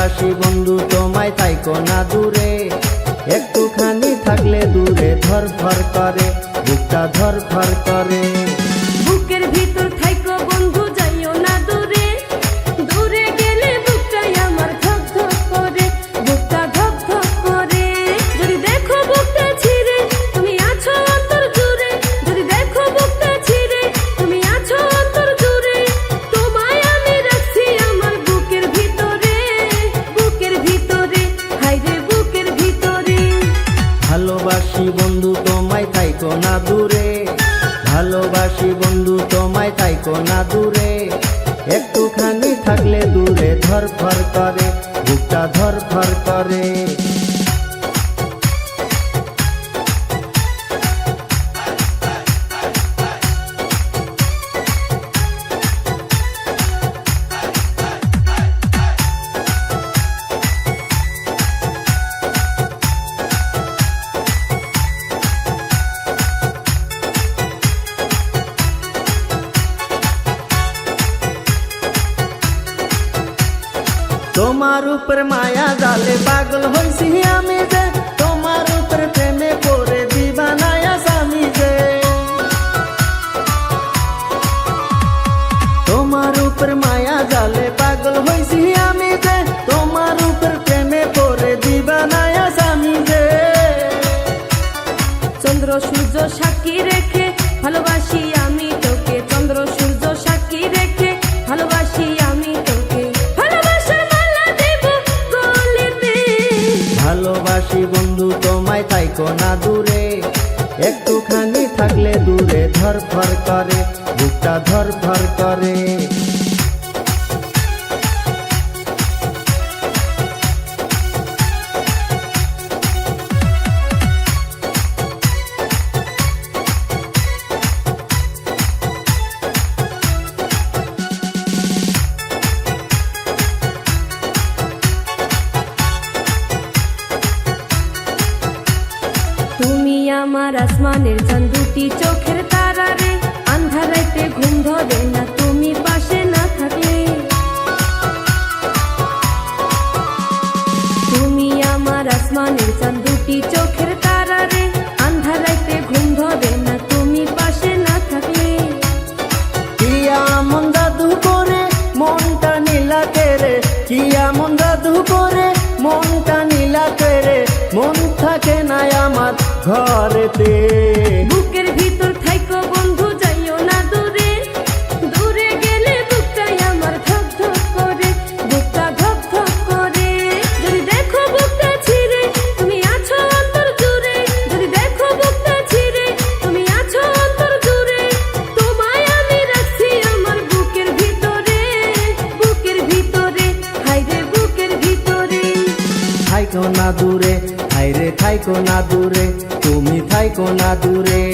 ভালোবাসি বন্ধু তোমায় থাইকো না দূরে, একটুখানি থাকলে দূরে ধরফর করে, বুকটা ধরফর করে। বুকের ভিতর থাইকো বন্ধু যাইও না দূরে, দূরে গেলে বুকটাই আমার ধক ধক করে, বুকটা ধক ধক করে। যদি দেখো বুকটা ছিঁড়ে তুমি আছো অন্তর জুড়ে, যদি দেখো বুকটা ছিঁড়ে তুমি আছো অন্তর জুড়ে, তোমায় আমি রাখছি আমার বুকের ভিতরে, বুকের ভিতরে, হায়রে বুকের ভিতরে। ভালোবাসি বন্ধু তোমায় থাইকো না দূরে, ভালোবাসি বন্ধু তোমায় থাইকো না দূরে, একটুখানি থাকলে দূরে ধরফর করে, বুকটা ধরফর করে। তোমার উপর মায়া জালে পাগল হইছি আমি যে, তোমার উপর প্রেমে পড়ে দিবানায়া স্বামী যে। তোমার উপর মায়া জালে পাগল হইছি আমি যে, তোমার উপর প্রেমে পড়ে দিবানায়া স্বামী যে। চন্দ্র সূর্য সাক্ষী রেখে ভালোবাসি আমি তোকে, চন্দ্র সূর্য সাক্ষী রেখে ভালোবাসি আমি তোকে, ভালোবাসার মালা দেব গলেতে। ভালোবাসি বন্ধু তোমায় থাইকো না দূরে, একটুখানি থাকলে দূরে ধরফর করে, বুকটা ধরফর করে। তুমি আমার আসমানের চাঁদ, দুটি চোখের তারা রে, আন্ধার রাতে ঘুম ধরে না তুমি পাশে না থাকলে। তুমি আমার আসমানের চাঁদ, দুটি চোখের তারা রে, আন্ধার রাতে ঘুম ধরে না তুমি পাশে না থাকলে। কি এমন জাদু করে মনটা নীলা করে, কি এমন জাদু করে মনটা নীলা করে, মন থাকে না আমার ঘরেতে। বুকের ভিতর থাইকো বন্ধু যাইও না দূরে, দূরে গেলে বুকটাই আমার ধক ধক করে, বুকটা ধক ধক করে। যদি দেখো বুকটা ছিঁড়ে তুমি আছো অন্তর জুড়ে, যদি দেখো বুকটা ছিঁড়ে তুমি আছো অন্তর জুড়ে, তোমায় আমি রাখছি আমার বুকের ভিতরে, বুকের ভিতরে, হায়রে বুকের ভিতরে। থাইকো না দূরে, হায়রে থাইকো না দূরে, তুমি থাইকো না দূরে।